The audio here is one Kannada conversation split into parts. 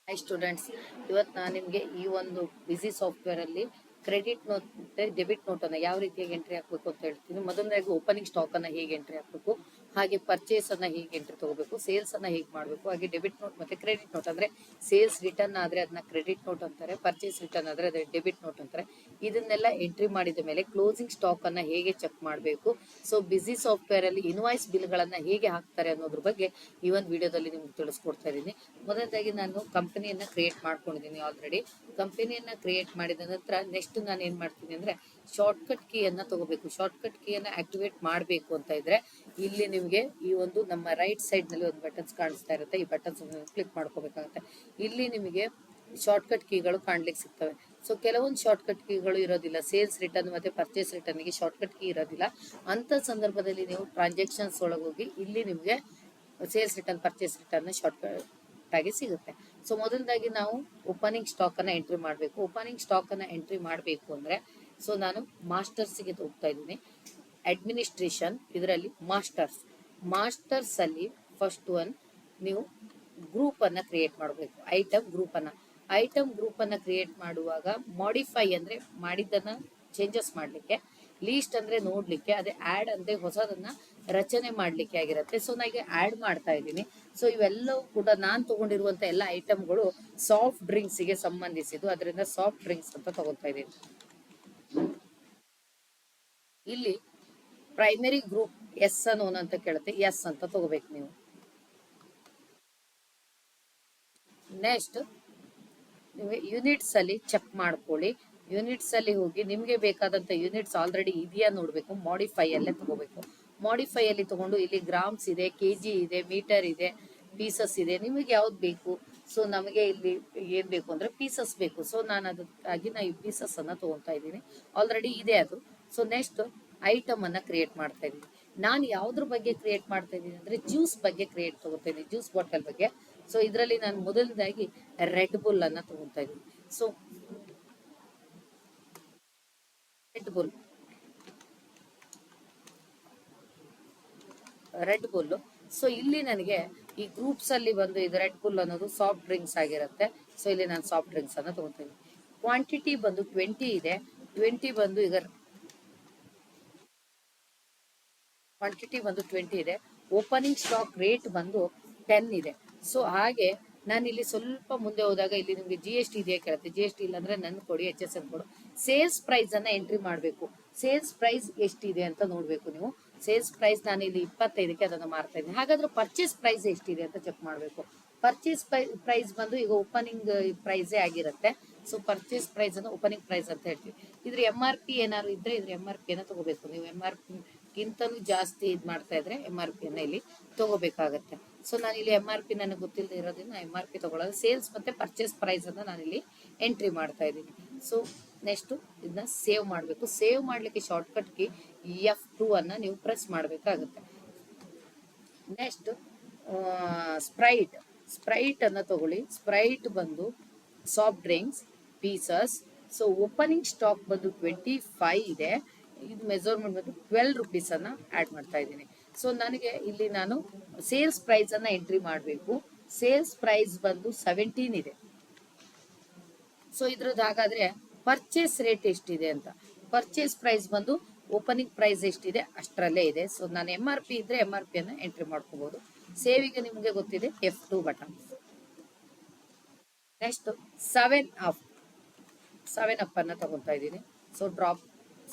ಹಾಯ್ ಸ್ಟೂಡೆಂಟ್ಸ್, ಇವತ್ತು ನಾನು ನಿಮಗೆ ಈ ಒಂದು ಬಿಸಿ ಸಾಫ್ಟ್ವೇರ್ ಅಲ್ಲಿ ಕ್ರೆಡಿಟ್ ನೋಟ್ ಮತ್ತೆ ಡೆಬಿಟ್ ನೋಟ್ ಅನ್ನ ಯಾವ ರೀತಿಯಾಗಿ ಎಂಟ್ರಿ ಹಾಕಬೇಕು ಅಂತ ಹೇಳ್ತೀನಿ. ಮೊದಲನೇದಾಗಿ ಓಪನಿಂಗ್ ಸ್ಟಾಕ್ ಅನ್ನ ಹೇಗೆ ಎಂಟ್ರಿ ಹಾಕಬೇಕು, ಹಾಗೆ ಪರ್ಚೇಸ್ ಅನ್ನ ಹೇಗೆ ಎಂಟ್ರಿ ತಗೋಬೇಕು, ಸೇಲ್ಸ್ ಅನ್ನ ಹೇಗೆ ಮಾಡಬೇಕು, ಹಾಗೆ ಡೆಬಿಟ್ ನೋಟ್ ಮತ್ತೆ ಕ್ರೆಡಿಟ್ ನೋಟ್ ಅಂದ್ರೆ ಸೇಲ್ಸ್ ರಿಟರ್ನ್ ಆದ್ರೆ ಅದನ್ನ ಕ್ರೆಡಿಟ್ ನೋಟ್ ಅಂತಾರೆ, ಪರ್ಚೇಸ್ ರಿಟರ್ನ್ ಆದ್ರೆ ಅದೇ ಡೆಬಿಟ್ ನೋಟ್ ಅಂತಾರೆ. ಇದನ್ನೆಲ್ಲ ಎಂಟ್ರಿ ಮಾಡಿದ ಮೇಲೆ ಕ್ಲೋಸಿಂಗ್ ಸ್ಟಾಕ್ ಅನ್ನ ಹೇಗೆ ಚೆಕ್ ಮಾಡಬೇಕು, ಸೊ ಬಿಸಿ ಸಾಫ್ಟ್ವೇರ್ ಅಲ್ಲಿ ಇನ್ವಾಯ್ಸ್ ಬಿಲ್ ಗಳನ್ನ ಹೇಗೆ ಹಾಕ್ತಾರೆ ಅನ್ನೋದ್ರ ಬಗ್ಗೆ ಈ ಒಂದು ವಿಡಿಯೋದಲ್ಲಿ ನಿಮ್ಗೆ ತಿಳಿಸ್ಕೊಡ್ತಾ ಇದ್ದೀನಿ. ಮೊದಲದಾಗಿ ನಾನು ಕಂಪನಿಯನ್ನ ಕ್ರಿಯೇಟ್ ಮಾಡ್ಕೊಂಡಿದ್ದೀನಿ. ಆಲ್ರೆಡಿ ಕಂಪನಿಯನ್ನ ಕ್ರಿಯೇಟ್ ಮಾಡಿದ ನಂತರ ನೆಕ್ಸ್ಟ್ ನಾನು ಏನ್ ಮಾಡ್ತೀನಿ ಅಂದ್ರೆ ಶಾರ್ಟ್ಕಟ್ ಕೀಯನ್ನ ತಗೋಬೇಕು. ಶಾರ್ಟ್ಕಟ್ ಕೀಯನ್ನ ಆಕ್ಟಿವೇಟ್ ಮಾಡಬೇಕು ಅಂತ ಇದ್ರೆ ಇಲ್ಲಿ ನಿಮಗೆ ಈ ಒಂದು ನಮ್ಮ ರೈಟ್ ಸೈಡ್ ನಲ್ಲಿ ಒಂದು ಬಟನ್ಸ್ ಕಾಣಿಸ್ತಾ ಇರುತ್ತೆ. ಈ ಬಟನ್ಸ್ ಕ್ಲಿಕ್ ಮಾಡ್ಕೋಬೇಕಾಗುತ್ತೆ. ಇಲ್ಲಿ ನಿಮಗೆ ಶಾರ್ಟ್ಕಟ್ ಕೀಗಳು ಕಾಣ್ಲಿಕ್ಕೆ ಸಿಗ್ತವೆ. ಸೊ ಕೆಲವೊಂದು ಶಾರ್ಟ್ಕಟ್ ಕೀಗಳು ಇರೋದಿಲ್ಲ. ಸೇಲ್ಸ್ ರಿಟರ್ನ್ ಮತ್ತೆ ಪರ್ಚೇಸ್ ರಿಟರ್ನ್ ಗೆ ಶಾರ್ಟ್ಕಟ್ ಕೀ ಇರೋದಿಲ್ಲ. ಅಂತ ಸಂದರ್ಭದಲ್ಲಿ ನೀವು ಟ್ರಾನ್ಸಾಕ್ಷನ್ಸ್ ಒಳಗೋಗಿ ಇಲ್ಲಿ ನಿಮಗೆ sales return purchase return shortcut ಆಗಿ ಸಿಗುತ್ತೆ. ಸೊ ಮೊದಲದಾಗಿ ನಾವು ಓಪನಿಂಗ್ ಸ್ಟಾಕ್ ಅನ್ನ ಎಂಟ್ರಿ ಮಾಡಬೇಕು. ಓಪನಿಂಗ್ ಸ್ಟಾಕ್ ಅನ್ನ ಎಂಟ್ರಿ ಮಾಡಬೇಕು ಅಂದ್ರೆ ಸೊ ನಾನು ಮಾಸ್ಟರ್ಸ್ ಗೆ ಹೋಗ್ತಾ ಇದ್ದೀನಿ. ಅಡ್ಮಿನಿಸ್ಟ್ರೇಷನ್, ಇದರಲ್ಲಿ ಮಾಸ್ಟರ್ಸ್ ಅಲ್ಲಿ ಫಸ್ಟ್ ಒನ್ ನೀವು ಗ್ರೂಪ್ ಅನ್ನ ಕ್ರಿಯೇಟ್ ಮಾಡಬೇಕು. ಐಟಮ್ ಗ್ರೂಪ್ ಅನ್ನ ಕ್ರಿಯೇಟ್ ಮಾಡುವಾಗ ಮಾಡಿಫೈ ಅಂದ್ರೆ ಮಾಡಿದ್ದನ್ನ ಚೇಂಜಸ್ ಮಾಡ್ಲಿಕ್ಕೆ, ಲೀಸ್ಟ್ ಅಂದ್ರೆ ನೋಡ್ಲಿಕ್ಕೆ, ಅದೇ ಆಡ್ ಅಂದ್ರೆ ಹೊಸದನ್ನ ರಚನೆ ಮಾಡ್ಲಿಕ್ಕೆ ಆಗಿರುತ್ತೆ. ಸೊ ನಾನು ಈಗ ಆಡ್ ಮಾಡ್ತಾ ಇದ್ದೀನಿ. ಸೊ ಇವೆಲ್ಲವೂ ಕೂಡ ನಾನ್ ತಗೊಂಡಿರುವಂತ ಎಲ್ಲ ಐಟಮ್ಗಳು ಸಾಫ್ಟ್ ಡ್ರಿಂಕ್ಸ್ ಗೆ ಸಂಬಂಧಿಸಿದ್ದು, ಅದರಿಂದ ಸಾಫ್ಟ್ ಡ್ರಿಂಕ್ಸ್ ಅಂತ ತಗೋತಾ ಇದ್ದೀನಿ. ಇಲ್ಲಿ ಪ್ರೈಮರಿ ಗ್ರೂಪ್ ಎಸ್ ಅನ್ನೋನ್ ಅಂತ ಕೇಳುತ್ತೆ, ಎಸ್ ಅಂತ ತಗೋಬೇಕು ನೀವು. ನೆಕ್ಸ್ಟ್ ನೀವು ಯೂನಿಟ್ಸ್ ಅಲ್ಲಿ ಚೆಕ್ ಮಾಡ್ಕೊಳ್ಳಿ. ಯೂನಿಟ್ಸ್ ಅಲ್ಲಿ ಹೋಗಿ ನಿಮ್ಗೆ ಬೇಕಾದಂತ ಯೂನಿಟ್ಸ್ ಆಲ್ರೆಡಿ ಇದೆಯಾ ನೋಡ್ಬೇಕು. ಮಾಡಿಫೈ ಅಲ್ಲೇ ತಗೋಬೇಕು. ಮಾಡಿಫೈ ಅಲ್ಲಿ ತಗೊಂಡು ಇಲ್ಲಿ ಗ್ರಾಮ್ಸ್ ಇದೆ, ಕೆಜಿ ಇದೆ, ಮೀಟರ್ ಇದೆ, ಪೀಸಸ್ ಇದೆ, ನಿಮಗೆ ಯಾವ್ದು ಬೇಕು. ಸೊ ನಮಗೆ ಇಲ್ಲಿ ಏನ್ ಬೇಕು ಅಂದ್ರೆ ಪೀಸಸ್ ಬೇಕು. ಸೊ ನಾನು ಅದಕ್ಕಾಗಿ ಈ ಪೀಸಸ್ ಅನ್ನ ತಗೊಂತಾ ಇದ್ದೀನಿ. ಆಲ್ರೆಡಿ ಇದೆ ಅದು. ಸೊ ನೆಕ್ಸ್ಟ್ ಐಟಮ್ ಅನ್ನ ಕ್ರಿಯೇಟ್ ಮಾಡ್ತಾ ಇದ್ದೀನಿ. ನಾನು ಯಾವ್ದ್ರ ಬಗ್ಗೆ ಕ್ರಿಯೇಟ್ ಮಾಡ್ತಾ ಇದ್ದೀನಿ ಅಂದ್ರೆ ಜ್ಯೂಸ್ ಬಗ್ಗೆ ಕ್ರಿಯೇಟ್ ತಗೋತಾ ಇದ್ದೀನಿ, ಜ್ಯೂಸ್ ಬಾಟಲ್ ಬಗ್ಗೆ. ಸೊ ಇದರಲ್ಲಿ ನಾನು ಮೊದಲದಾಗಿ ರೆಡ್ ಬುಲ್ ಅನ್ನ ತಗೊಂತಾ ಇದ್ದೀನಿ. So red bull. ಸೊ ಇಲ್ಲಿ ನನಗೆ ಈ ಗ್ರೂಪ್ಸ್ ಅಲ್ಲಿ ಬಂದು ಇದು ರೆಡ್ ಬುಲ್ ಅನ್ನೋದು ಸಾಫ್ಟ್ ಡ್ರಿಂಕ್ಸ್ ಆಗಿರುತ್ತೆ. ಸೊ ಇಲ್ಲಿ ನಾನು ಸಾಫ್ಟ್ ಡ್ರಿಂಕ್ಸ್ ಅನ್ನ ತಗೊಂತೀನಿ. ಕ್ವಾಂಟಿಟಿ ಬಂದು 20 ಇದೆ. 20 ಬಂದು ಈಗ ಕ್ವಾಂಟಿಟಿ ಬಂದು 20 ಇದೆ. ಓಪನಿಂಗ್ ಸ್ಟಾಕ್ ರೇಟ್ ಬಂದು 10 ಇದೆ. ಸೊ ಹಾಗೆ ನಾನು ಇಲ್ಲಿ ಸ್ವಲ್ಪ ಮುಂದೆ ಹೋದಾಗ ಇಲ್ಲಿ ನಿಮ್ಗೆ GST ಇದೆಯಾ ಕೇಳುತ್ತೆ. GST ಇಲ್ಲ ಅಂದ್ರೆ ನನ್ ಕೊಡಿ, HSN ಕೊಡು. ಸೇಲ್ಸ್ ಪ್ರೈಸ್ ಅನ್ನ ಎಂಟ್ರಿ ಮಾಡಬೇಕು. ಸೇಲ್ಸ್ ಪ್ರೈಸ್ ಎಷ್ಟಿದೆ ಅಂತ ನೋಡ್ಬೇಕು ನೀವು. ಸೇಲ್ಸ್ ಪ್ರೈಸ್ ನಾನು ಇಲ್ಲಿ 25ಕ್ಕೆ ಅದನ್ನ ಮಾರ್ತಾ ಇದ್ದೀನಿ. ಹಾಗಾದ್ರೆ ಪರ್ಚೇಸ್ ಪ್ರೈಸ್ ಎಷ್ಟಿದೆ ಅಂತ ಚೆಕ್ ಮಾಡಬೇಕು. ಪರ್ಚೇಸ್ ಪ್ರೈಸ್ ಬಂದು ಈಗ ಓಪನಿಂಗ್ ಪ್ರೈಸೇ ಆಗಿರುತ್ತೆ. ಸೊ ಪರ್ಚೇಸ್ ಪ್ರೈಸ್ ಅನ್ನು ಓಪನಿಂಗ್ ಪ್ರೈಸ್ ಅಂತ ಹೇಳ್ತೀವಿ. ಇದ್ರ MRP ಏನಾದ್ರು ಇದ್ರೆ ಇದ್ರ MRP ಅನ್ನ ತಗೋಬೇಕು ನೀವು. MRP ಗಿಂತಲೂ ಜಾಸ್ತಿ ಇದ್ ಮಾಡ್ತಾ ಇದ್ರೆ MRP ಅನ್ನ ಇಲ್ಲಿ ತಗೋಬೇಕಾಗತ್ತೆ. ಸೊ ನಾನು ಇಲ್ಲಿ MRP ನನಗೆ ಗೊತ್ತಿಲ್ಲದೆ ಇರೋದ್ರಿಂದ MRP ತಗೊಳ್ಳೋದು. ಸೇಲ್ಸ್ ಮತ್ತೆ ಪರ್ಚೇಸ್ ಪ್ರೈಸ್ ಅನ್ನ ನಾನು ಇಲ್ಲಿ ಎಂಟ್ರಿ ಮಾಡ್ತಾ ಇದ್ದೀನಿ. ಸೊ ನೆಕ್ಸ್ಟ್ ಇದನ್ನ ಸೇವ್ ಮಾಡಬೇಕು. ಸೇವ್ ಮಾಡ್ಲಿಕ್ಕೆ ಶಾರ್ಟ್ಕಟ್ ಕೀ F2 ಅನ್ನ ನೀವು ಪ್ರೆಸ್ ಮಾಡಬೇಕಾಗುತ್ತೆ. ನೆಕ್ಸ್ಟ್ ಸ್ಪ್ರೈಟ್ ಅನ್ನ ತಗೊಳ್ಳಿ. ಸ್ಪ್ರೈಟ್ ಬಂದು soft drinks pieces. So opening stock ಬಂದು 25 ಇದೆ. ಇದು ಮೆಜರ್ಮೆಂಟ್ ಬಂದು 12 ರುಪೀಸ್ ಅನ್ನ ಆಡ್ ಮಾಡ್ತಾ ಇದ್ದೀನಿ. ಸೊ ನನಗೆ ಇಲ್ಲಿ ನಾನು ಸೇಲ್ಸ್ ಪ್ರೈಸ್ ಅನ್ನ ಎಂಟ್ರಿ ಮಾಡಬೇಕು. ಸೇಲ್ಸ್ ಪ್ರೈಸ್ ಬಂದು 17 ಇದೆ. ಸೊ ಇದ್ರದ್ದು ಹಾಗಾದ್ರೆ ಪರ್ಚೇಸ್ ರೇಟ್ ಎಷ್ಟಿದೆ ಅಂತ. ಪರ್ಚೇಸ್ ಪ್ರೈಸ್ ಬಂದು ಓಪನಿಂಗ್ ಪ್ರೈಸ್ ಎಷ್ಟಿದೆ ಅಷ್ಟರಲ್ಲೇ ಇದೆ. ಸೊ ನಾನು MRP ಇದ್ರೆ MRP ಅನ್ನ ಎಂಟ್ರಿ ಮಾಡ್ಕೋಬಹುದು. ಸೇವಿಗೆ ನಿಮ್ಗೆ ಗೊತ್ತಿದೆ F2 ಬಟನ್. ನೆಕ್ಸ್ಟ್ 7 ಅಪ್ ಅನ್ನ ತಗೊತಾ ಇದ್ದೀನಿ. So drop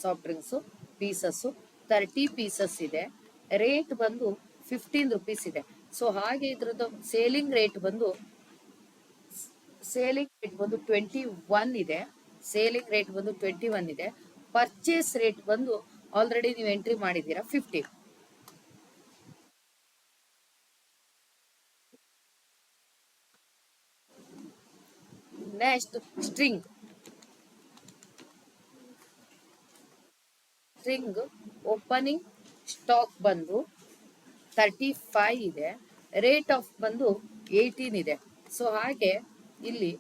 soft drinks pieces 30 pieces ಇದೆ. ರೇಟ್ ಬಂದು 15 ರುಪೀಸ್ ಇದೆ. ಸೊ ಹಾಗೆ ಇದ್ರದ್ದು ಸೇಲಿಂಗ್ ರೇಟ್ ಬಂದು 21 ಇದೆ. ಸೇಲಿಂಗ್ ರೇಟ್ ಬಂದು 21 ಇದೆ. ಪರ್ಚೇಸ್ ರೇಟ್ ಬಂದು ಆಲ್ರೆಡಿ ನೀವು ಎಂಟ್ರಿ ಮಾಡಿದ್ದೀರಾ 50. ನೆಕ್ಸ್ಟ್ ಸ್ಟ್ರಿಂಗ್ ಓಪನಿಂಗ್ ಸ್ಟಾಕ್ ಬಂದು 35 ಇದೆ. ರೇಟ್ ಆಫ್ ಬಂದು 18 ಇದೆ. ಸೊ ಹಾಗೆ ಇಲ್ಲಿ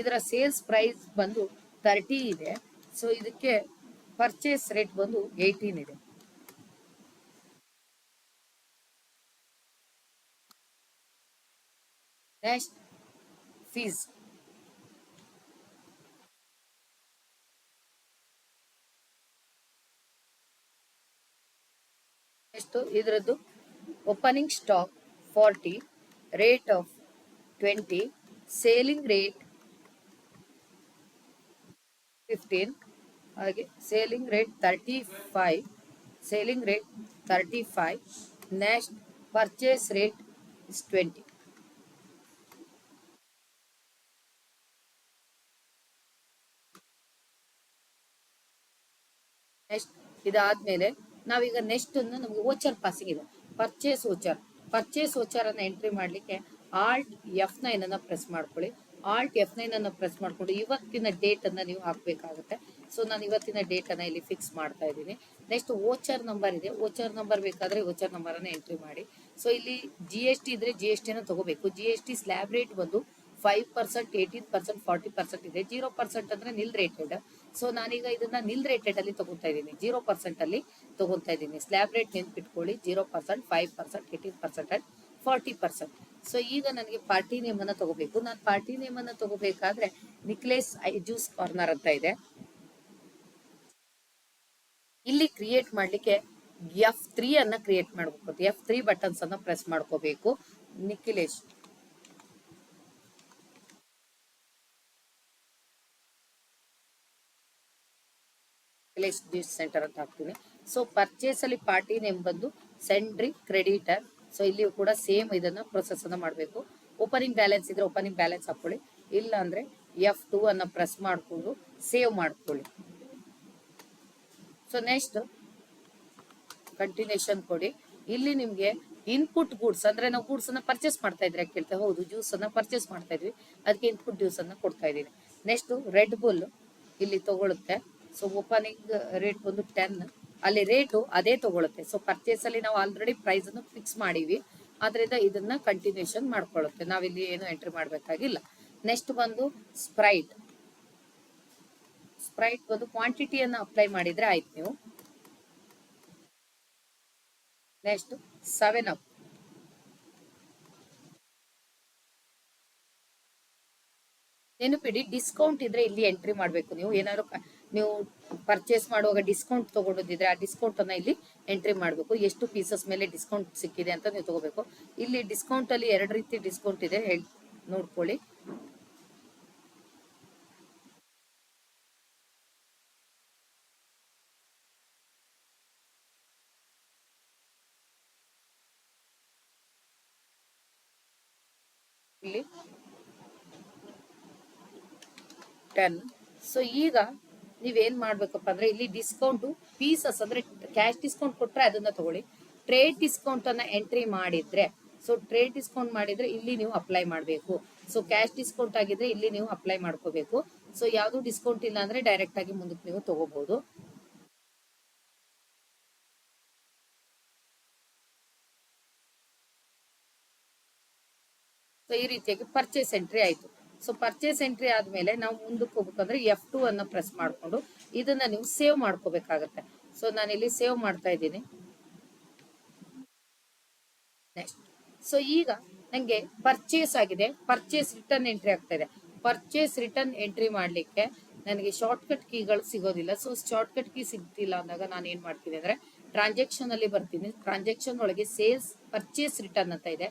ಇದರ ಸೇಲ್ಸ್ ಪ್ರೈಸ್ ಬಂದು 30 ಇದೆ. ಸೊ ಇದಕ್ಕೆ ಪರ್ಚೇಸ್ ರೇಟ್ ಬಂದು 18 ಇದೆ. ನೆಕ್ಸ್ಟ್ ಫೀಸ್ ಎಷ್ಟು ಇದರದ್ದು opening stock 40, rate of 20, selling rate 15, ಹಾಗೆ selling rate 35, selling rate 35, next purchase rate is 20. Next ಇದಾದ್ಮೇಲೆ ನಾವೀಗ ನೆಕ್ಸ್ಟ್ ನಮ್ಗೆ ಓಚರ್ ಪಾಸಿಂಗ್ ಇದೆ. ಪರ್ಚೇಸ್ ಓಚರ್ ಅನ್ನ ಎಂಟ್ರಿ ಮಾಡ್ಲಿಕ್ಕೆ ಆಲ್ಟ್ F9 ಅನ್ನ ಪ್ರೆಸ್ ಮಾಡ್ಕೊಳ್ಳಿ. ಆಲ್ಟ್ F9 ಅನ್ನ ಪ್ರೆಸ್ ಮಾಡ್ಕೊಂಡು ಇವತ್ತಿನ ಡೇಟ್ ಅನ್ನ ನೀವು ಹಾಕ್ಬೇಕಾಗುತ್ತೆ. ಸೊ ನಾನು ಇವತ್ತಿನ ಡೇಟ್ ಅನ್ನ ಇಲ್ಲಿ ಫಿಕ್ಸ್ ಮಾಡ್ತಾ ಇದ್ದೀನಿ. ನೆಕ್ಸ್ಟ್ ಓಚರ್ ನಂಬರ್ ಇದೆ. ಓಚರ್ ನಂಬರ್ ಬೇಕಾದ್ರೆ ಓಚರ್ ನಂಬರ್ ಅನ್ನ ಎಂಟ್ರಿ ಮಾಡಿ. ಸೊ ಇಲ್ಲಿ GST ಇದ್ರೆ GST ಅನ್ನ ತಗೋಬೇಕು. GST ಸ್ಲ್ಯಾಬ್ ರೇಟ್ ಬಂದು 5%, 18%, 40% ಇದೆ. 0% ಅಂದ್ರೆ ನಿಲ್ ರೇಟೆಡ್. ಸೊ ನಾನೀಗ ಇದನ್ನ ನಿಲ್ ರೇಟೆಡ್ ಅಲ್ಲಿ ತಗೋತಾ ಇದ್ದೀನಿ, 0% ಅಲ್ಲಿ ತಗೋತಾ ಇದ್ದೀನಿ. ಸ್ಲ್ಯಾಬ್ ರೇಟ್ ನೆನ್ಪಿಟ್ಕೊಳ್ಳಿ, 0%, 5%, 18% ಅಂಡ್ 40%. ಸೊ ಈಗ ನನಗೆ ಪಾರ್ಟಿ ನೇಮ್ ಅನ್ನ ತಗೋಬೇಕು. ನಾನು ಪಾರ್ಟಿ ನೇಮ್ ಅನ್ನ ತಗೋಬೇಕಾದ್ರೆ ನಿಕ್ಲೇಸ್ ಜ್ಯೂಸ್ ಕಾರ್ನರ್ ಅಂತ ಇದೆ, ಇಲ್ಲಿ ಕ್ರಿಯೇಟ್ ಮಾಡ್ಲಿಕ್ಕೆ F3 ಅನ್ನ ಕ್ರಿಯೇಟ್ ಮಾಡ್ಬೇಕು. F3 ಬಟನ್ಸ್ ಅನ್ನ ಪ್ರೆಸ್ ಮಾಡ್ಕೋಬೇಕು. ನಿಖಿಲೇಶ್ ಜ್ಯೂಸ್ ಸೆಂಟರ್ ಅಂತ ಹಾಕ್ತೀನಿ. ಸೊ ಪರ್ಚೇಸ್ ಅಲ್ಲಿ ಪಾರ್ಟಿ ನೇಮ್ ಬಂದು ಸೆಂಡ್ರಿ ಕ್ರೆಡಿಟರ್. ಸೊ ಇಲ್ಲಿ ಕೂಡ ಸೇಮ್ ಇದನ್ನ ಪ್ರೊಸೆಸ್ ಅನ್ನ ಮಾಡಬೇಕು. ಓಪನಿಂಗ್ ಬ್ಯಾಲೆನ್ಸ್ ಇದ್ರೆ ಓಪನಿಂಗ್ ಬ್ಯಾಲೆನ್ಸ್ ಹಾಕೊಳ್ಳಿ, ಇಲ್ಲ ಅಂದ್ರೆ F2 ಅನ್ನ ಪ್ರೆಸ್ ಮಾಡ್ಕೊಂಡು ಸೇವ್ ಮಾಡ್ಕೊಳ್ಳಿ. ಸೊ ನೆಕ್ಸ್ಟ್ ಕಂಟಿನ್ಯೂಷನ್ ಕೊಡಿ. ಇಲ್ಲಿ ನಿಮ್ಗೆ ಇನ್ಪುಟ್ ಗೂಡ್ಸ್ ಅಂದ್ರೆ ನಾವು ಗೂಡ್ಸ್ ಅನ್ನ ಪರ್ಚೇಸ್ ಮಾಡ್ತಾ ಇದ್ರೆ ಕೇಳ್ತೇವೆ, ಹೌದು ಜ್ಯೂಸ್ ಅನ್ನ ಪರ್ಚೇಸ್ ಮಾಡ್ತಾ ಇದ್ವಿ, ಅದಕ್ಕೆ ಇನ್ಪುಟ್ ಜ್ಯೂಸ್ ಅನ್ನ ಕೊಡ್ತಾ ಇದೀನಿ. ನೆಕ್ಸ್ಟ್ ರೆಡ್ ಬುಲ್ ಇಲ್ಲಿ ತಗೊಳುತ್ತೆ. ಸೊ ಓಪನಿಂಗ್ ರೇಟ್ ಬಂದು 10, ಅಲ್ಲಿ ರೇಟು ಅದೇ ತಗೊಳುತ್ತೆ. ಸೊ ಪರ್ಚೇಸ್ ಅಲ್ಲಿ ನಾವು ಆಲ್ರೆಡಿ ಪ್ರೈಸ್ ಅನ್ನು ಫಿಕ್ಸ್ ಮಾಡಿವಿ, ಆದ್ರಿಂದ ಇದನ್ನ ಕಂಟಿನ್ಯೂಷನ್ ಮಾಡ್ಕೊಳ್ಳುತ್ತೆ, ನಾವಿಲ್ಲಿ ಏನು ಎಂಟ್ರಿ ಮಾಡ್ಬೇಕಾಗಿಲ್ಲ. ನೆಕ್ಸ್ಟ್ ಬಂದು ಸ್ಪ್ರೈಟ್ ಬಂದು ಕ್ವಾಂಟಿಟಿಯನ್ನ ಅಪ್ಲೈ ಮಾಡಿದ್ರೆ ಆಯ್ತು ನೀವು. ನೆಕ್ಸ್ಟ್ 7 ಅಪ್, ನೆನಪಿಡಿ ಡಿಸ್ಕೌಂಟ್ ಇದ್ರೆ ಇಲ್ಲಿ ಎಂಟ್ರಿ ಮಾಡ್ಬೇಕು. ನೀವು ಏನಾದ್ರು ನೀವು ಪರ್ಚೇಸ್ ಮಾಡುವಾಗ ಡಿಸ್ಕೌಂಟ್ ತಗೊಂಡಿದ್ರೆ ಆ ಡಿಸ್ಕೌಂಟ್ ಅನ್ನ ಇಲ್ಲಿ ಎಂಟ್ರಿ ಮಾಡ್ಬೇಕು. ಎಷ್ಟು ಪೀಸಸ್ ಮೇಲೆ ಡಿಸ್ಕೌಂಟ್ ಸಿಕ್ಕಿದೆ ಅಂತ ನೀವು ತಗೋಬೇಕು. ಇಲ್ಲಿ ಡಿಸ್ಕೌಂಟ್ ಅಲ್ಲಿ 2 ರೀತಿ ಡಿಸ್ಕೌಂಟ್ ಇದೆ, ನೋಡ್ಕೊಳ್ಳಿ. ಇಲ್ಲಿ 10. ಸೊ ಈಗ ನೀವೇನ್ ಮಾಡ್ಬೇಕಪ್ಪ ಅಂದ್ರೆ ಇಲ್ಲಿ ಡಿಸ್ಕೌಂಟ್ ಪೀಸಸ್ ಅಂದ್ರೆ ಕ್ಯಾಶ್ ಡಿಸ್ಕೌಂಟ್ ಕೊಟ್ರೆ ಅದನ್ನ ತಗೊಳ್ಳಿ. ಟ್ರೇಡ್ ಡಿಸ್ಕೌಂಟ್ ಅನ್ನ ಎಂಟ್ರಿ ಮಾಡಿದ್ರೆ, ಸೊ ಟ್ರೇಡ್ ಡಿಸ್ಕೌಂಟ್ ಮಾಡಿದ್ರೆ ಇಲ್ಲಿ ನೀವು ಅಪ್ಲೈ ಮಾಡಬೇಕು. ಸೊ ಕ್ಯಾಶ್ ಡಿಸ್ಕೌಂಟ್ ಆಗಿದ್ರೆ ಇಲ್ಲಿ ನೀವು ಅಪ್ಲೈ ಮಾಡ್ಕೋಬೇಕು. ಸೊ ಯಾವ್ದು ಡಿಸ್ಕೌಂಟ್ ಇಲ್ಲ ಅಂದ್ರೆ ಡೈರೆಕ್ಟ್ ಆಗಿ ಮುಂದಕ್ಕೆ ನೀವು ತಗೋಬಹುದು. ಸೊ ಈ ರೀತಿಯಾಗಿ ಪರ್ಚೇಸ್ ಎಂಟ್ರಿ ಆಯ್ತು. ಸೊ ಪರ್ಚೇಸ್ ಎಂಟ್ರಿ ಆದ್ಮೇಲೆ ನಾವು ಮುಂದಕ್ಕೆ ಹೋಗ್ಬೇಕಂದ್ರೆ F2 ಅನ್ನ ಪ್ರೆಸ್ ಮಾಡ್ಕೊಂಡು ಇದನ್ನ ನೀವು ಸೇವ್ ಮಾಡ್ಕೋಬೇಕಾಗತ್ತೆ. ಸೊ ನಾನಿಲ್ಲಿ ಸೇವ್ ಮಾಡ್ತಾ ಇದ್ದೀನಿ. ನೆಕ್ಸ್ಟ್ ಸೊ ಈಗ ನಂಗೆ ಪರ್ಚೇಸ್ ಆಗಿದೆ, ಪರ್ಚೇಸ್ ರಿಟರ್ನ್ ಎಂಟ್ರಿ ಆಗ್ತಾ ಇದೆ. ಪರ್ಚೇಸ್ ರಿಟರ್ನ್ ಎಂಟ್ರಿ ಮಾಡ್ಲಿಕ್ಕೆ ನನಗೆ ಶಾರ್ಟ್ ಕಟ್ ಕೀಗಳು ಸಿಗೋದಿಲ್ಲ. ಸೊ ಶಾರ್ಟ್ ಕಟ್ ಕೀ ಸಿಗ್ತಿಲ್ಲ ಅಂದಾಗ ನಾನು ಏನ್ ಮಾಡ್ತೀನಿ ಅಂದ್ರೆ ಟ್ರಾನ್ಸಾಕ್ಷನ್ ಅಲ್ಲಿ ಬರ್ತೀನಿ. ಟ್ರಾನ್ಸಾಕ್ಷನ್ ಒಳಗೆ ಸೇಲ್ಸ್ ಪರ್ಚೇಸ್ ರಿಟರ್ನ್ ಅಂತ ಇದೆ,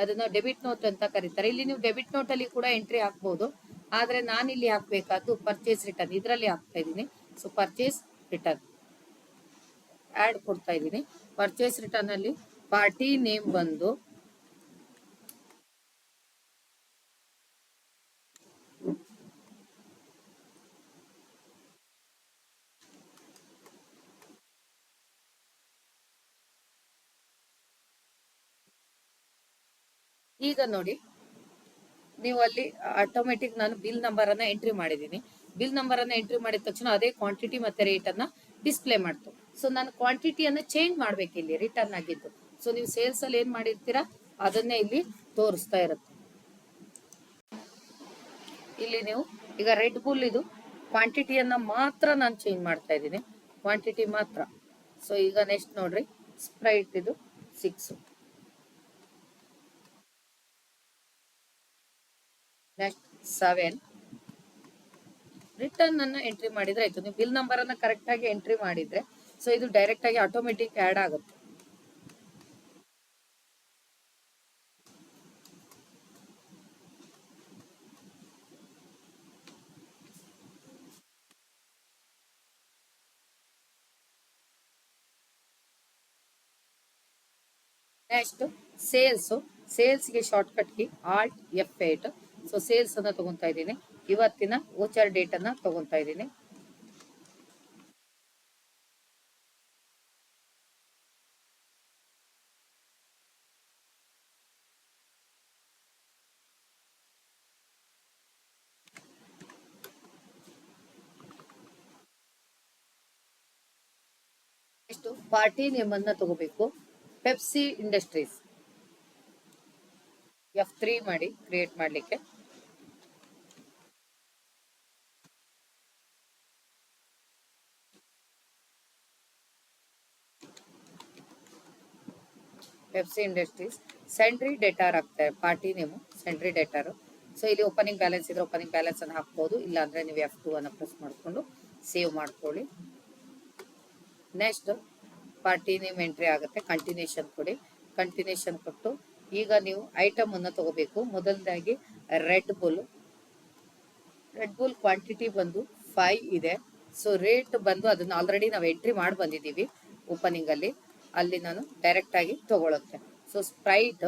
ಅದನ್ನ ಡೆಬಿಟ್ ನೋಟ್ ಅಂತ ಕರೀತಾರೆ. ಇಲ್ಲಿ ನೀವು ಡೆಬಿಟ್ ನೋಟ್ ಅಲ್ಲಿ ಕೂಡ ಎಂಟ್ರಿ ಹಾಕ್ಬಹುದು, ಆದ್ರೆ ನಾನು ಇಲ್ಲಿ ಹಾಕ್ಬೇಕಾದ್ದು ಪರ್ಚೇಸ್ ರಿಟರ್ನ್, ಇದರಲ್ಲಿ ಹಾಕ್ತಾ ಇದ್ದೀನಿ. ಸೊ ಪರ್ಚೇಸ್ ರಿಟರ್ನ್ ಆಡ್ ಕೊಡ್ತಾ ಇದ್ದೀನಿ. ಪರ್ಚೇಸ್ ರಿಟರ್ನ್ ಅಲ್ಲಿ ಪಾರ್ಟಿ ನೇಮ್ ಬಂದು ಈಗ ನೋಡಿ ನೀವು ಅಲ್ಲಿ ಆಟೋಮೆಟಿಕ್ ನಾನು ಬಿಲ್ ನಂಬರ್ ಅನ್ನ ಎಂಟ್ರಿ ಮಾಡಿದ್ದೀನಿ. ಬಿಲ್ ನಂಬರ್ ಅನ್ನ ಎಂಟ್ರಿ ಮಾಡಿದ ತಕ್ಷಣ ಅದೇ ಕ್ವಾಂಟಿಟಿ ಮತ್ತೆ ರೇಟ್ ಅನ್ನ ಡಿಸ್ಪ್ಲೇ ಮಾಡ್ತು. ಸೊ ನಾನು ಕ್ವಾಂಟಿಟಿಯನ್ನ ಚೇಂಜ್ ಮಾಡ್ಬೇಕು ಇಲ್ಲಿ ರಿಟರ್ನ್ ಆಗಿದ್ದು. ಸೊ ನೀವು ಸೇಲ್ಸ್ ಅಲ್ಲಿ ಏನ್ ಮಾಡಿರ್ತೀರಾ ಅದನ್ನೇ ಇಲ್ಲಿ ತೋರಿಸ್ತಾ ಇರುತ್ತೆ. ಇಲ್ಲಿ ನೀವು ಈಗ ರೆಡ್ ಬುಲ್ ಇದು ಕ್ವಾಂಟಿಟಿಯನ್ನ ಮಾತ್ರ ನಾನು ಚೇಂಜ್ ಮಾಡ್ತಾ ಇದ್ದೀನಿ, ಕ್ವಾಂಟಿಟಿ ಮಾತ್ರ. ಸೊ ಈಗ ನೆಕ್ಸ್ಟ್ ನೋಡ್ರಿ, ಸ್ಪ್ರೈಟ್ ಇದು 6, ನೆಕ್ಸ್ಟ್ 7. ರಿಟರ್ನ್ ಅನ್ನ ಎಂಟ್ರಿ ಮಾಡಿದ್ರೆ ಆಯ್ತು. ನೀವು ಬಿಲ್ ನಂಬರ್ ಅನ್ನ ಕರೆಕ್ಟ್ ಆಗಿ ಎಂಟ್ರಿ ಮಾಡಿದ್ರೆ ಸೊ ಇದು ಡೈರೆಕ್ಟ್ ಆಗಿ ಆಟೋಮೆಟಿಕ್ ಆಡ್ ಆಗುತ್ತೆ. Next sales. ಸೇಲ್ಸ್ಗೆ shortcut key Alt F8. So sales ಅನ್ನ ತಗೊಂತಾ ಇದ್ದೀನಿ. ಇವತ್ತಿನ ವೋಚರ್ ಡೇಟ್ ಅನ್ನ ತಗೊಂತಾ ಇದ್ದೀನಿ. ನೆಕ್ಸ್ಟ್ ಪಾರ್ಟಿ ನೇಮ್ ಅನ್ನ ತಗೋಬೇಕು. Pepsi industries. F3 ಮಾಡಿ ಕ್ರಿಯೇಟ್ ಮಾಡ್ಲಿಕ್ಕೆ. Pepsi industries. ಸೆಂಡ್ರಿ ಡೇಟಾರ್ ಆಗ್ತಾರೆ ಪಾರ್ಟಿ ನೇಮು ಸೆಂಡ್ರಿ ಡೇಟಾರ್. ಸೊ ಇಲ್ಲಿ ಓಪನಿಂಗ್ ಬ್ಯಾಲೆನ್ಸ್ ಇದ್ರೆ ಓಪನಿಂಗ್ ಬ್ಯಾಲೆನ್ಸ್ ಅನ್ನು ಹಾಕ್ಬೋದು, ಇಲ್ಲ ಅಂದ್ರೆ ನೀವು F2 ಅನ್ನ ಪ್ರೆಸ್ ಮಾಡ್ಕೊಂಡು ಸೇವ್ ಮಾಡ್ಕೊಳ್ಳಿ. ನೆಕ್ಸ್ಟ್ ಪಾರ್ಟಿ ನೇಮ್ ಎಂಟ್ರಿ ಆಗುತ್ತೆ. ಕಂಟಿನ್ಯೂಷನ್ ಕೊಡಿ. ಕಂಟಿನ್ಯೂಷನ್ ಕೊಟ್ಟು ಈಗ ನೀವು ಐಟಮ್ ಅನ್ನ ತಗೋಬೇಕು. ಮೊದಲನೇದಾಗಿ red bull. Red bull quantity ಬಂದು 5 ಇದೆ. ಸೊ ರೇಟ್ ಬಂದು ಅದನ್ನ ಆಲ್ರೆಡಿ ನಾವು ಎಂಟ್ರಿ ಮಾಡಿ ಬಂದಿದ್ದೀವಿ ಓಪನಿಂಗ್ ಅಲ್ಲಿ. ಅಲ್ಲಿ ನಾನು ಡೈರೆಕ್ಟ್ ಆಗಿ ತಗೊಳುತ್ತೆ. ಸೊ ಸ್ಪ್ರೈಟ್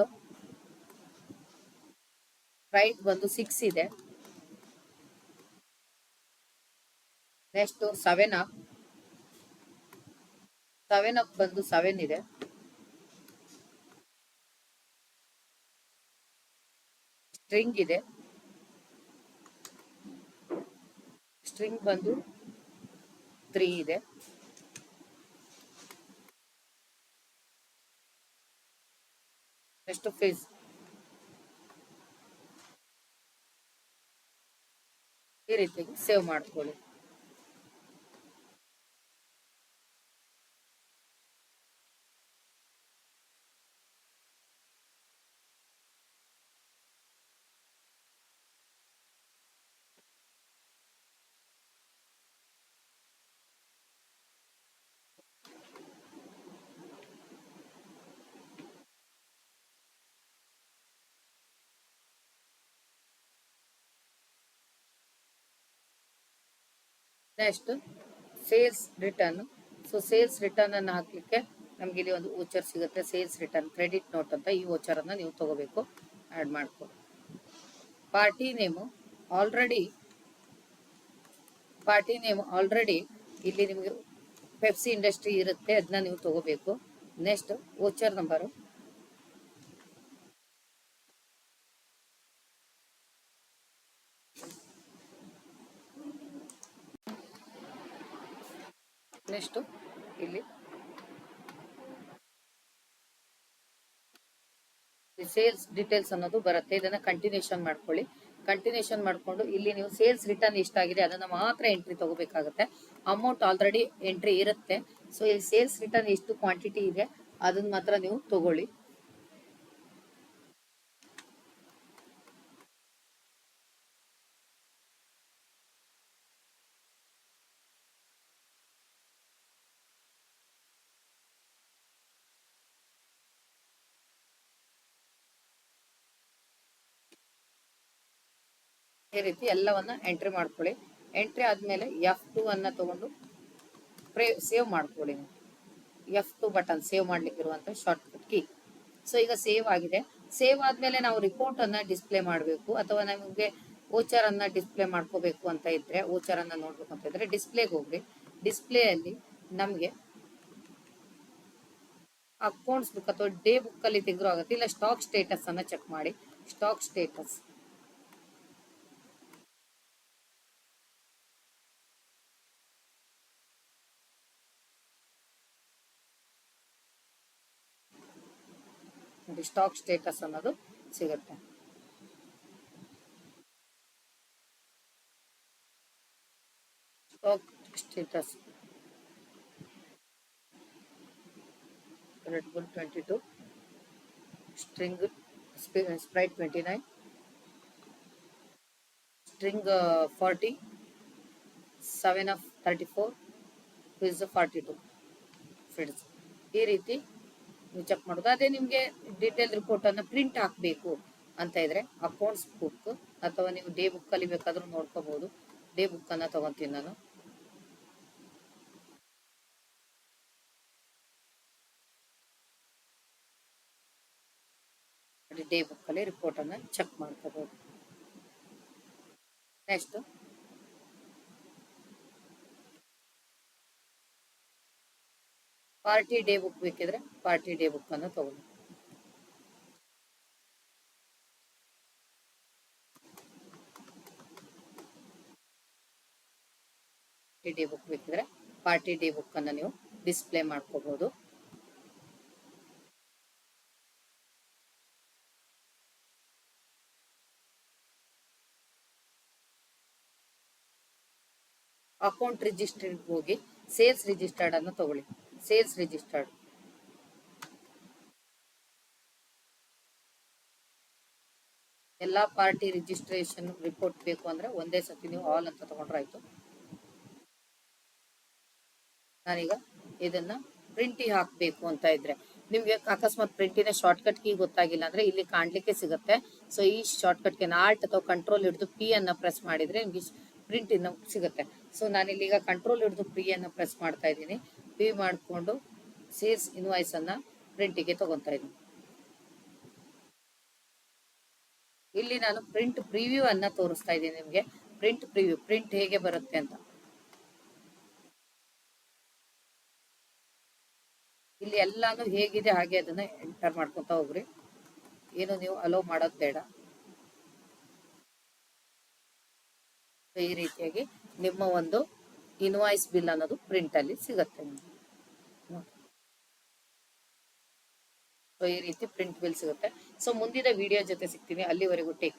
ಬಂದು 6 ಇದೆ. ನೆಕ್ಸ್ಟ್ 7 ಅಪ್ ಬಂದು 7 ಇದೆ. ಸ್ಟ್ರಿಂಗ್ ಇದೆ. ಸ್ಟ್ರಿಂಗ್ ಬಂದು 3 ಇದೆ. Next Fitz. ಈ ರೀತಿ ಸೇವ್ ಮಾಡ್ಕೊಳ್ಳಿ. Next sales return. So sales return ಅನ್ನು ಹಾಕ್ಲಿಕ್ಕೆ ನಮ್ಗೆ ಇಲ್ಲಿ ಒಂದು ವೋಚರ್ ಸಿಗುತ್ತೆ. ಸೇಲ್ಸ್ ರಿಟರ್ನ್ ಕ್ರೆಡಿಟ್ ನೋಟ್ ಅಂತ. ಈ ವೋಚರ್ ಅನ್ನ ನೀವು ತಗೋಬೇಕು. ಆಡ್ ಮಾಡ್ಕೊಳ್ಳಿ. ಪಾರ್ಟಿ ನೇಮು ಆಲ್ರೆಡಿ ಇಲ್ಲಿ ನಿಮಗೆ ಪೆಪ್ಸಿ ಇಂಡಸ್ಟ್ರಿ ಇರುತ್ತೆ, ಅದನ್ನ ನೀವು ತಗೋಬೇಕು. Next voucher number. ನೆಕ್ಸ್ಟ್ ಇಲ್ಲಿ ಸೇಲ್ಸ್ ಡೀಟೇಲ್ಸ್ ಅನ್ನೋದು ಬರುತ್ತೆ. ಇದನ್ನ ಕಂಟಿನ್ಯೂಷನ್ ಮಾಡ್ಕೊಳ್ಳಿ. ಕಂಟಿನ್ಯೂಷನ್ ಮಾಡ್ಕೊಂಡು ಇಲ್ಲಿ ನೀವು ಸೇಲ್ಸ್ ರಿಟರ್ನ್ ಎಷ್ಟಾಗಿದೆ ಅದನ್ನ ಮಾತ್ರ ಎಂಟ್ರಿ ತಗೋಬೇಕಾಗುತ್ತೆ. ಅಮೌಂಟ್ ಆಲ್ರೆಡಿ ಎಂಟ್ರಿ ಇರುತ್ತೆ. ಸೊ ಇಲ್ಲಿ ಸೇಲ್ಸ್ ರಿಟರ್ನ್ ಎಷ್ಟು ಕ್ವಾಂಟಿಟಿ ಇದೆ ಅದನ್ನ ಮಾತ್ರ ನೀವು ತಗೊಳ್ಳಿ. ಈ ರೀತಿ ಎಲ್ಲವನ್ನ ಎಂಟ್ರಿ ಮಾಡ್ಕೊಳ್ಳಿ. ಎಂಟ್ರಿ ಆದ್ಮೇಲೆ F2 ಅನ್ನ ತಗೊಂಡು ಸೇವ್ ಮಾಡ್ಕೊಳ್ಳಿ. F2 ಬಟನ್ ಸೇವ್ ಮಾಡ್ಲಿಕ್ಕೆ ಇರುವಂತ ಶಾರ್ಟ್ ಕಟ್ ಕೀ. ಸೊ ಈಗ ಸೇವ್ ಆಗಿದೆ. ಸೇವ್ ಆದ್ಮೇಲೆ ನಾವು ರಿಪೋರ್ಟ್ ಅನ್ನ ಡಿಸ್ಪ್ಲೇ ಮಾಡಬೇಕು, ಅಥವಾ ನಮಗೆ ವೋಚರ್ ಅನ್ನ ಡಿಸ್ಪ್ಲೇ ಮಾಡ್ಕೋಬೇಕು ಅಂತ ಇದ್ರೆ, ವೋಚರ್ ಅನ್ನ ನೋಡ್ಬೇಕು ಅಂತ ಇದ್ರೆ ಡಿಸ್ಪ್ಲೇಗೆ ಹೋಗ್ರಿ. ಡಿಸ್ಪ್ಲೇ ಅಲ್ಲಿ ನಮ್ಗೆ ಅಕೌಂಟ್ಸ್ ಬುಕ್ ಅಥವಾ ಡೇ ಬುಕ್ ಅಲ್ಲಿ ತೆಗೆದ್ರು ಆಗುತ್ತೆ, ಇಲ್ಲ ಸ್ಟಾಕ್ ಸ್ಟೇಟಸ್ ಅನ್ನ ಚೆಕ್ ಮಾಡಿ. Stock status. ಸ್ಟಾಕ್ ಸ್ಟೇಟಸ್ ಅನ್ನೋದು ಸಿಗುತ್ತೆ. Stock status red bull 22, string Sprite 29, string 40, 7 of 34, Fitz 42 ಫಿಡ್ಸ್. ಈ ರೀತಿ ನೀವು ಚೆಕ್ ಮಾಡೋದು. ಅದೇ ನಿಮಗೆ ಡೀಟೇಲ್ ರಿಪೋರ್ಟ್ ಅನ್ನ ಪ್ರಿಂಟ್ ಹಾಕಬೇಕು ಅಂತ ಇದ್ರೆ ಅಕೌಂಟ್ಸ್ ಬುಕ್ ಅಥವಾ ನೀವು ಡೇ ಬುಕ್ ಅಲ್ಲಿ ಬೇಕಾದ್ರೂ ನೋಡ್ಕೋಬಹುದು. ಡೇ ಬುಕ್ ಅನ್ನ ತಗೊಂತೀನಿ ನಾನು. ಡೇ ಬುಕ್ ಅಲ್ಲಿ ರಿಪೋರ್ಟ್ ಅನ್ನ ಚೆಕ್ ಮಾಡ್ಕೋಬಹುದು. ನೆಕ್ಸ್ಟ್ ಪಾರ್ಟಿ ಡೇ ಬುಕ್ ಬೇಕಿದ್ರೆ ಪಾರ್ಟಿ ಡೇ ಬುಕ್ ಅನ್ನು ತಗೊಳ್ಳಿ. ಡೇ ಬುಕ್ ಬೇಕಿದ್ರೆ ಪಾರ್ಟಿ ಡೇ ಬುಕ್ ಅನ್ನ ನೀವು ಡಿಸ್ಪ್ಲೇ ಮಾಡ್ಕೋಬಹುದು. ಅಕೌಂಟ್ ರಿಜಿಸ್ಟರ್ಡ್ ಹೋಗಿ ಸೇಲ್ಸ್ ರಿಜಿಸ್ಟರ್ಡ್ ಅನ್ನು ತಗೊಳ್ಳಿ. ಸೇಲ್ಸ್ ರಿಜಿಸ್ಟರ್ಡ್ ಎಲ್ಲಾ ಪಾರ್ಟಿ ರಿಜಿಸ್ಟ್ರೇಷನ್ ರಿಪೋರ್ಟ್ ಬೇಕು ಅಂದ್ರೆ ಒಂದೇ ಸತಿ ನೀವು ಆಲ್ ಅಂತ ತಗೊಂಡ್ರೆ ಆಯ್ತು. ನಾನೀಗ ಇದನ್ನ ಪ್ರಿಂಟಿಗೆ ಹಾಕ್ಬೇಕು ಅಂತ ಇದ್ರೆ ನಿಮ್ಗೆ ಅಕಸ್ಮಾತ್ ಪ್ರಿಂಟಿನ ಶಾರ್ಟ್ಕಟ್ ಕೀ ಗೊತ್ತಾಗಿಲ್ಲ ಅಂದ್ರೆ ಇಲ್ಲಿ ಕಾಣ್ಲಿಕ್ಕೆ ಸಿಗುತ್ತೆ. ಸೊ ಈ ಶಾರ್ಟ್ಕಟ್ ಗೆ ಆಲ್ಟ್ ಅಥವಾ ಕಂಟ್ರೋಲ್ ಹಿಡಿದು ಪಿ ಅನ್ನ ಪ್ರೆಸ್ ಮಾಡಿದ್ರೆ ನಿಮ್ಗೆ ಪ್ರಿಂಟ್ ಇನ್ನ ಸಿಗುತ್ತೆ. ಸೊ ನಾನಿಲ್ಲಿ ಈಗ ಕಂಟ್ರೋಲ್ ಹಿಡಿದು ಪಿ ಅನ್ನ ಪ್ರೆಸ್ ಮಾಡ್ತಾ ಇದ್ದೀನಿ. ಪಿ ಮಾಡಿಕೊಂಡು ಸೇಲ್ಸ್ ಇನ್ವಾಯ್ಸ್ ಅನ್ನ ಪ್ರಿಂಟಿಗೆ ತಗೊಂತಾ ಇದ್ದೀನಿ. ಇಲ್ಲಿ ನಾನು ಪ್ರಿಂಟ್ ಪ್ರಿವ್ಯೂ ಅನ್ನ ತೋರಿಸ್ತಾ ಇದ್ದೀನಿ ನಿಮ್ಗೆ. ಪ್ರಿಂಟ್ ಪ್ರಿವ್ಯೂ ಪ್ರಿಂಟ್ ಹೇಗೆ ಬರುತ್ತೆ ಅಂತ. ಇಲ್ಲಿ ಎಲ್ಲಾನು ಹೇಗಿದೆ ಹಾಗೆ ಅದನ್ನ ಎಂಟರ್ ಮಾಡ್ಕೊಂತ ಹೋಗ್ರಿ. ಏನು ನೀವು ಅಲೋ ಮಾಡೋದು ಬೇಡ. ಈ ರೀತಿಯಾಗಿ ನಿಮ್ಮ ಒಂದು ಇನ್ವಾಯ್ಸ್ ಬಿಲ್ ಅನ್ನೋದು ಪ್ರಿಂಟ್ ಅಲ್ಲಿ ಸಿಗುತ್ತೆ ನಿಮ್ಗೆ. ಸೊ ಈ ರೀತಿ ಪ್ರಿಂಟ್ ಬಿಲ್ ಸಿಗುತ್ತೆ. ಸೊ ಮುಂದಿನ ವಿಡಿಯೋ ಜೊತೆ ಸಿಗ್ತೀನಿ. ಅಲ್ಲಿವರೆಗೂ ಟೇಕ್